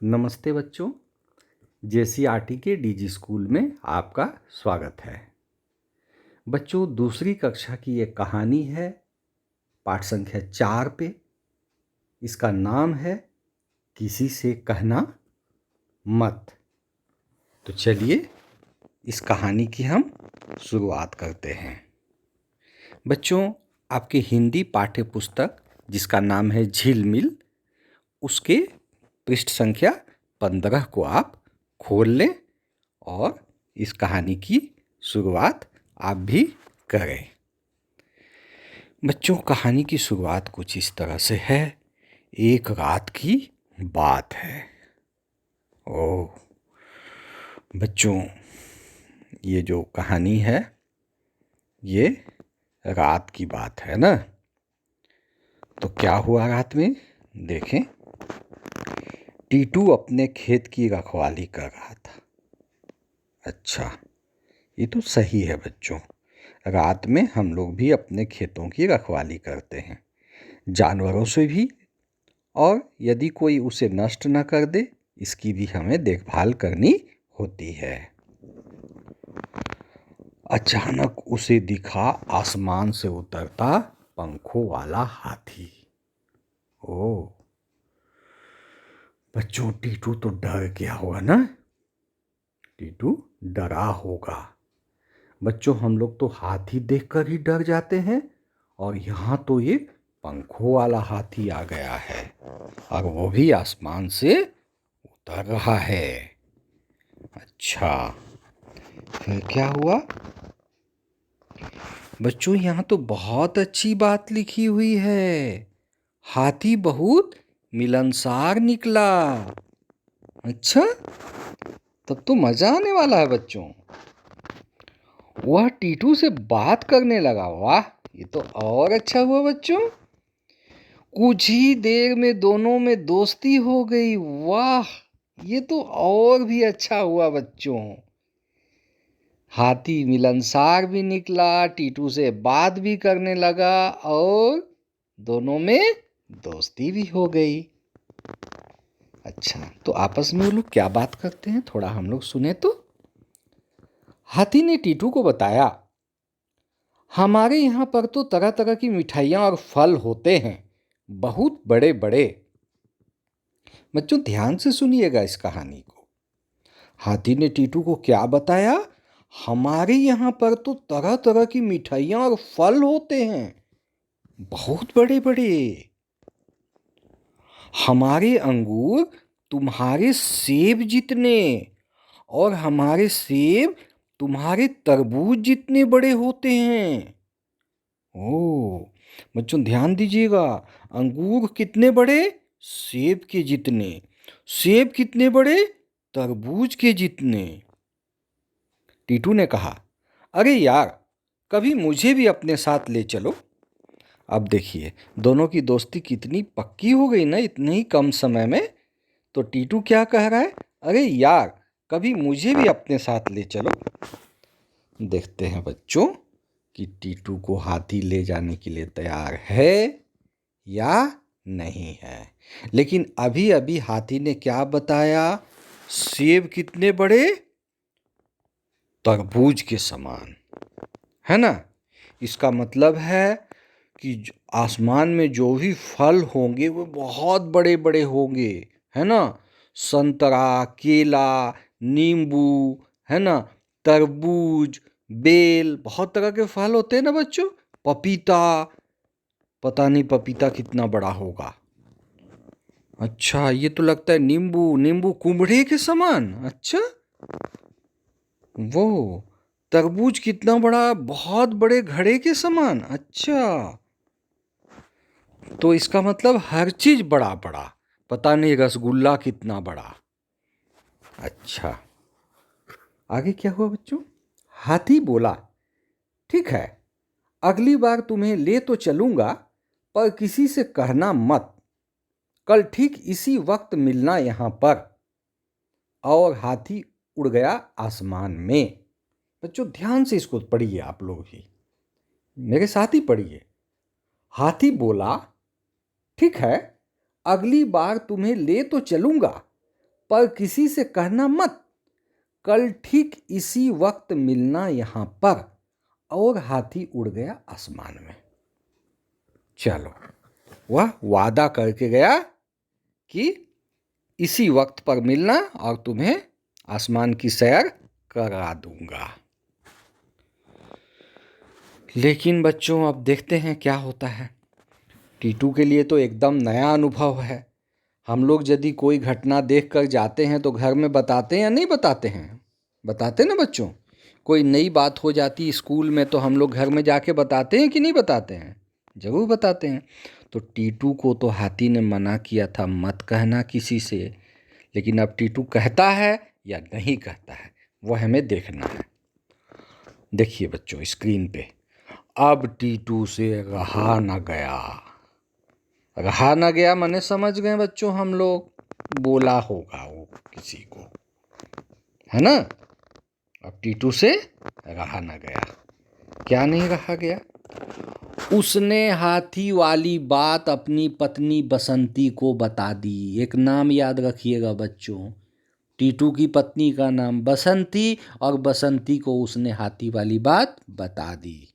नमस्ते बच्चों। जेसीईआरटी के डीजी स्कूल में आपका स्वागत है। बच्चों, दूसरी कक्षा की एक कहानी है पाठ संख्या 4 पे। इसका नाम है किसी से कहना मत। तो चलिए इस कहानी की हम शुरुआत करते हैं। बच्चों, आपके हिंदी पाठ्य पुस्तक जिसका नाम है झिलमिल, उसके पृष्ठ संख्या 15 को आप खोल लें और इस कहानी की शुरुआत आप भी करें। बच्चों, कहानी की शुरुआत कुछ इस तरह से है। एक रात की बात है। ओह बच्चों, ये जो कहानी है ये रात की बात है ना। तो क्या हुआ रात में, देखें। टीटू अपने खेत की रखवाली कर रहा था। अच्छा, ये तो सही है बच्चों। रात में हम लोग भी अपने खेतों की रखवाली करते हैं, जानवरों से भी, और यदि कोई उसे नष्ट न कर दे इसकी भी हमें देखभाल करनी होती है। अचानक उसे दिखा आसमान से उतरता पंखों वाला हाथी। ओह बच्चों, टीटू तो डर गया होगा ना। टीटू डरा होगा। बच्चों, हम लोग तो हाथी देखकर ही डर जाते हैं, और यहाँ तो ये पंखों वाला हाथी आ गया है और वो भी आसमान से उतर रहा है। अच्छा, फिर क्या हुआ? बच्चों, यहाँ तो बहुत अच्छी बात लिखी हुई है। हाथी बहुत मिलनसार निकला। अच्छा, तब तो मजा आने वाला है बच्चों। वह टीटू से बात करने लगा। वाह, ये तो और अच्छा हुआ बच्चों। कुछ ही देर में दोनों में दोस्ती हो गई। वाह, ये तो और भी अच्छा हुआ बच्चों। हाथी मिलनसार भी निकला, टीटू से बात भी करने लगा और दोनों में दोस्ती भी हो गई। अच्छा, तो आपस में वो लोग क्या बात करते हैं, थोड़ा हम लोग सुने तो। हाथी ने टीटू को बताया, हमारे यहाँ पर तो तरह तरह की मिठाइयाँ और फल होते हैं, बहुत बड़े बड़े। बच्चों, ध्यान से सुनिएगा इस कहानी को। हाथी ने टीटू को क्या बताया? हमारे यहाँ पर तो तरह तरह की मिठाइयाँ और फल होते हैं, बहुत बड़े बड़े। हमारे अंगूर तुम्हारे सेब जितने, और हमारे सेब तुम्हारे तरबूज जितने बड़े होते हैं। ओह बच्चों, ध्यान दीजिएगा। अंगूर कितने बड़े? सेब के जितने। सेब कितने बड़े? तरबूज के जितने। टीटू ने कहा, अरे यार, कभी मुझे भी अपने साथ ले चलो। अब देखिए, दोनों की दोस्ती कितनी पक्की हो गई ना इतने ही कम समय में। तो टीटू क्या कह रहा है? अरे यार, कभी मुझे भी अपने साथ ले चलो। देखते हैं बच्चों कि टीटू को हाथी ले जाने के लिए तैयार है या नहीं है। लेकिन अभी अभी हाथी ने क्या बताया? सेब कितने बड़े? तरबूज के समान, है ना। इसका मतलब है कि आसमान में जो भी फल होंगे वो बहुत बड़े बड़े होंगे, है ना। संतरा, केला, नींबू, है ना, तरबूज, बेल, बहुत तरह के फल होते हैं ना बच्चों। पपीता, पता नहीं पपीता कितना बड़ा होगा। अच्छा, ये तो लगता है नींबू। नींबू कुम्भड़े के समान। अच्छा, वो तरबूज कितना बड़ा? बहुत बड़े घड़े के समान। अच्छा, तो इसका मतलब हर चीज बड़ा बड़ा। पता नहीं रसगुल्ला कितना बड़ा। अच्छा, आगे क्या हुआ बच्चों? हाथी बोला, ठीक है, अगली बार तुम्हें ले तो चलूंगा, पर किसी से कहना मत। कल ठीक इसी वक्त मिलना यहां पर। और हाथी उड़ गया आसमान में। बच्चों, ध्यान से इसको पढ़िए, आप लोग भी मेरे साथ ही पढ़िए। हाथी बोला, ठीक है, अगली बार तुम्हें ले तो चलूंगा, पर किसी से कहना मत, कल ठीक इसी वक्त मिलना यहाँ पर। और हाथी उड़ गया आसमान में। चलो, वह वादा करके गया कि इसी वक्त पर मिलना और तुम्हें आसमान की सैर करा दूंगा। लेकिन बच्चों, अब देखते हैं क्या होता है। टीटू के लिए तो एकदम नया अनुभव है। हम लोग यदि कोई घटना देख कर जाते हैं तो घर में बताते हैं या नहीं बताते हैं? बताते ना बच्चों। कोई नई बात हो जाती स्कूल में तो हम लोग घर में जाके बताते हैं कि नहीं बताते हैं? ज़रूर बताते हैं। तो टीटू को तो हाथी ने मना किया था मत कहना किसी से, लेकिन अब टीटू कहता है या नहीं कहता है वो हमें देखना है। देखिए बच्चों स्क्रीन पे, अब टीटू से रहा न गया। रहा न गया माने समझ गए बच्चों हम लोग, बोला होगा वो किसी को, है ना। अब टीटू से रहा न गया। क्या नहीं रहा गया? उसने हाथी वाली बात अपनी पत्नी बसंती को बता दी। एक नाम याद रखिएगा बच्चों, टीटू की पत्नी का नाम बसंती, और बसंती को उसने हाथी वाली बात बता दी।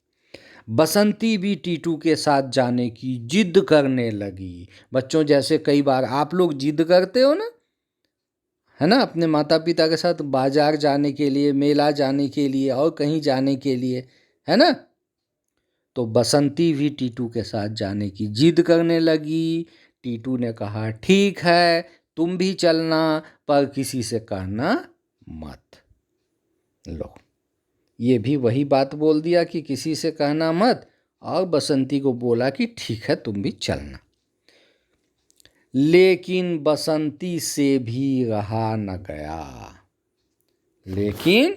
बसंती भी टीटू के साथ जाने की जिद करने लगी। बच्चों, जैसे कई बार आप लोग जिद करते हो ना, है ना, अपने माता पिता के साथ बाजार जाने के लिए, मेला जाने के लिए और कहीं जाने के लिए, है ना। तो बसंती भी टीटू के साथ जाने की जिद करने लगी। टीटू ने कहा ठीक है तुम भी चलना, पर किसी से कहना मत। लो, ये भी वही बात बोल दिया कि किसी से कहना मत, और बसंती को बोला कि ठीक है तुम भी चलना। लेकिन बसंती से भी रहा न गया। लेकिन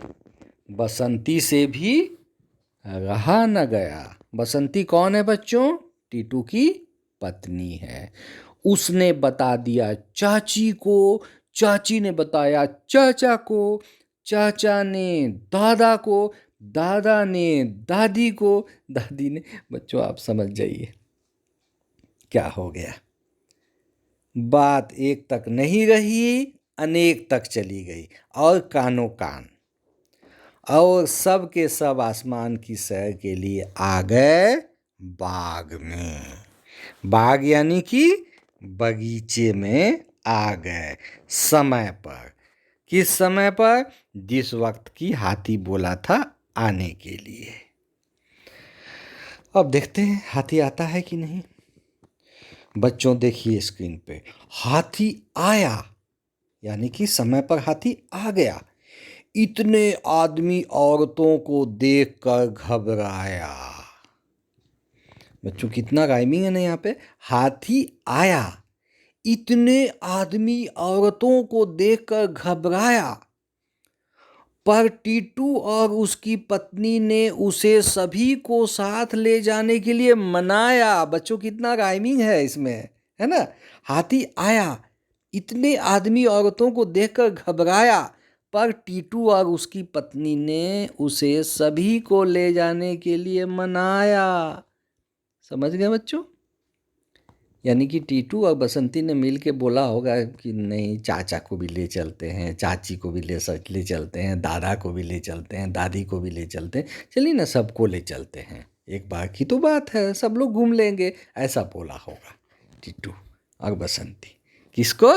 बसंती से भी रहा न गया। बसंती कौन है बच्चों? टीटू की पत्नी है। उसने बता दिया चाची को, चाची ने बताया चाचा को, चाचा ने दादा को, दादा ने दादी को, दादी ने, बच्चों आप समझ जाइए क्या हो गया। बात एक तक नहीं रही, अनेक तक चली गई, और कानों कान, और सब के सब आसमान की सैर के लिए आ गए बाग में। बाग यानी कि बगीचे में आ गए समय पर। किस समय पर? जिस वक्त की हाथी बोला था आने के लिए। अब देखते हैं हाथी आता है कि नहीं। बच्चों देखिए स्क्रीन पे, हाथी आया यानी कि समय पर हाथी आ गया। इतने आदमी औरतों को देखकर घबराया। बच्चों कितना राइमिंग है ना यहाँ पे। हाथी आया, इतने आदमी औरतों को देखकर घबराया, पर टीटू और उसकी पत्नी ने उसे सभी को साथ ले जाने के लिए मनाया। बच्चों कितना राइमिंग है इसमें, है ना। हाथी आया, इतने आदमी औरतों को देखकर घबराया, पर टीटू और उसकी पत्नी ने उसे सभी को ले जाने के लिए मनाया। समझ गए बच्चों? यानी कि टीटू और बसंती ने मिल के बोला होगा कि नहीं, चाचा को भी ले चलते हैं, चाची को भी ले चलते हैं, दादा को भी ले चलते हैं, दादी को भी ले चलते हैं, चलिए ना सबको ले चलते हैं, एक बार की तो बात है, सब लोग घूम लेंगे, ऐसा बोला होगा टीटू और बसंती। किसको?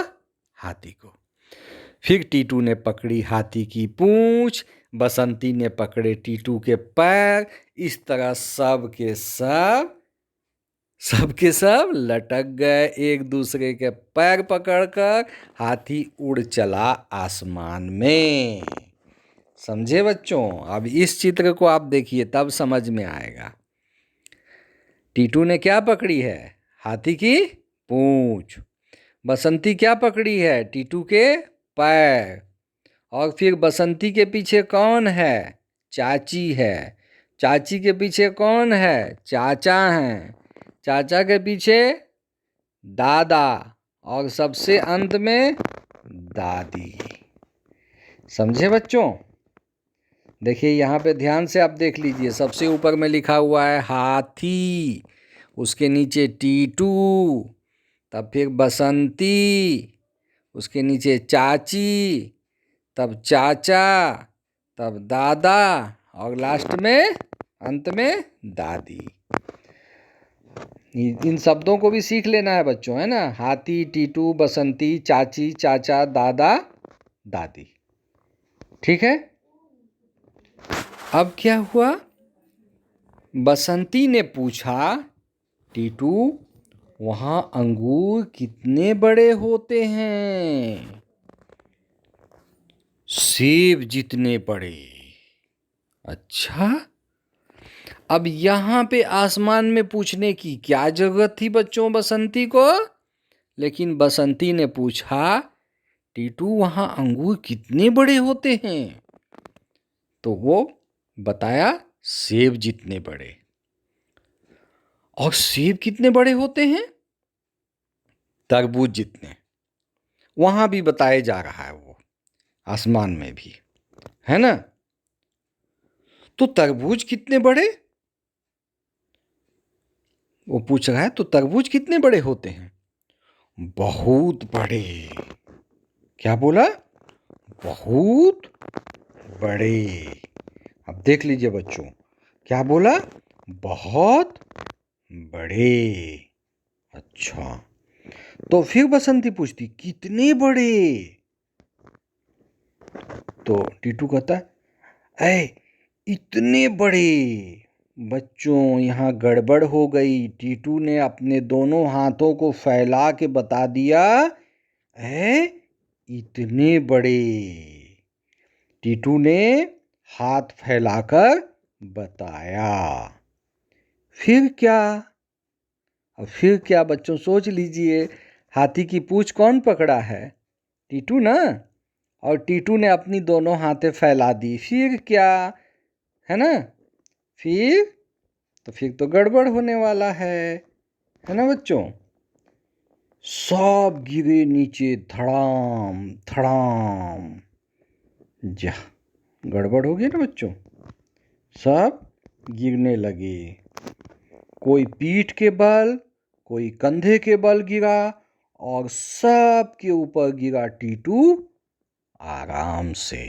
हाथी को। फिर टीटू ने पकड़ी हाथी की पूंछ, बसंती ने पकड़े टीटू के पैर। इस तरह सब के सब लटक गए एक दूसरे के पैर पकड़कर। हाथी उड़ चला आसमान में। समझे बच्चों? अब इस चित्र को आप देखिए तब समझ में आएगा। टीटू ने क्या पकड़ी है? हाथी की पूंछ। बसंती क्या पकड़ी है? टीटू के पैर। और फिर बसंती के पीछे कौन है? चाची है। चाची के पीछे कौन है? चाचा हैं। चाचा के पीछे दादा, और सबसे अंत में दादी। समझे बच्चों? देखिए यहाँ पे ध्यान से आप देख लीजिए, सबसे ऊपर में लिखा हुआ है हाथी, उसके नीचे टीटू, तब फिर बसंती, उसके नीचे चाची, तब चाचा, तब दादा और लास्ट में अंत में दादी। इन शब्दों को भी सीख लेना है बच्चों, है ना। हाथी, टीटू, बसंती, चाची, चाचा, दादा, दादी। ठीक है। अब क्या हुआ, बसंती ने पूछा, टीटू वहां अंगूर कितने बड़े होते हैं? सेब जितने बड़े। अच्छा, अब यहां पे आसमान में पूछने की क्या जरूरत थी बच्चों बसंती को? लेकिन बसंती ने पूछा, टीटू वहां अंगूर कितने बड़े होते हैं? तो वो बताया, सेब जितने बड़े। और सेब कितने बड़े होते हैं? तरबूज जितने। वहां भी बताया जा रहा है, वो आसमान में भी, है ना। तो तरबूज कितने बड़े, वो पूछ रहा है, तो तरबूज कितने बड़े होते हैं? बहुत बड़े। क्या बोला? बहुत बड़े। अब देख लीजिए बच्चों, क्या बोला? बहुत बड़े। अच्छा, तो फिर बसंती पूछती, कितने बड़े? तो टीटू कहता है, इतने बड़े। बच्चों यहाँ गड़बड़ हो गई। टीटू ने अपने दोनों हाथों को फैला के बता दिया, इतने बड़े। टीटू ने हाथ फैलाकर बताया। फिर क्या? अब फिर क्या बच्चों, सोच लीजिए। हाथी की पूंछ कौन पकड़ा है? टीटू ना। और टीटू ने अपनी दोनों हाथें फैला दी। फिर क्या, है ना। फिर तो गड़बड़ होने वाला है ना बच्चों। सब गिरे नीचे, धड़ाम धड़ाम। जा, गड़बड़ हो गई ना बच्चों। सब गिरने लगे। कोई पीठ के बल, कोई कंधे के बल गिरा, और सब के ऊपर गिरा टीटू आराम से।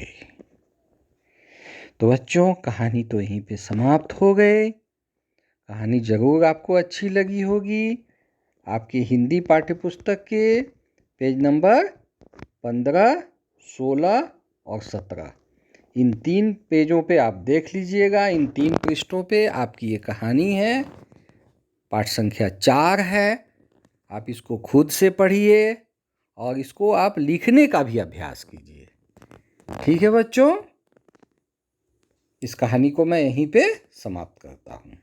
तो बच्चों, कहानी तो यहीं पे समाप्त हो गए। कहानी जरूर आपको अच्छी लगी होगी। आपके हिंदी पाठ्य पुस्तक के पेज नंबर 15, 16 और 17, इन 3 पेजों पे आप देख लीजिएगा। इन 3 पृष्ठों पे आपकी ये कहानी है। पाठ संख्या 4 है। आप इसको खुद से पढ़िए और इसको आप लिखने का भी अभ्यास कीजिए। ठीक है बच्चों, इस कहानी को मैं यहीं पे समाप्त करता हूँ।